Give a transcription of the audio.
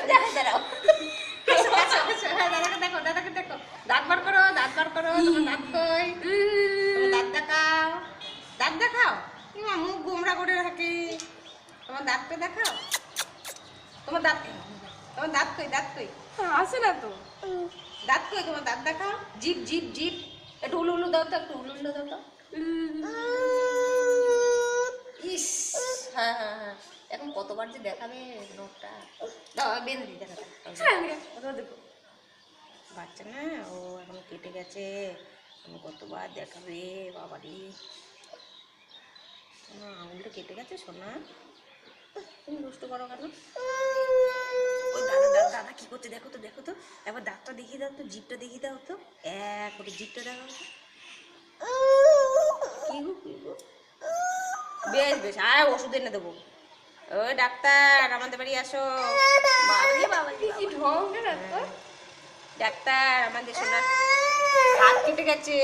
দাঁড়াও দাদাকে দেখো দাদাকে দেখো দাঁত বার করো তোমার দাঁত কই তোমার দাঁত দেখাও দাঁত দেখাও মুখ গোমরা করে রাখি তোমার দাঁতটা দেখাও তোমার দাঁত দাঁত কই আসে না তো দাঁত কই তোমার দাঁত দেখাও জিপ জিপ জিপ একটু উলু দাও তো একটু উলু দাও তো ইস হ্যাঁ হ্যাঁ হ্যাঁ এখন কতবার যে দেখাবে নোটটা দাও বেঁধে দিই দেখা দেখো বাচ্চা না ও এখন কেটে গেছে এখন কতবার দেখাবে বাবারি আঙুলটা কেটে গেছে সোনা তুমি দুষ্ট করো কেন ওই দাদা কি করছে দেখো তো একবার দাঁতটা দেখিয়ে দাও তো জিভটা দেখিয়ে দাও তো এক ওটা জিভটা দেখো কি গো বেশ বেশ আর ওষুধ এনে দেবো ওই ডাক্তার আমাদের বাড়ি আসো কি ঢং রে ডাক্তার আমাদের সোনার হাত কেটে গেছে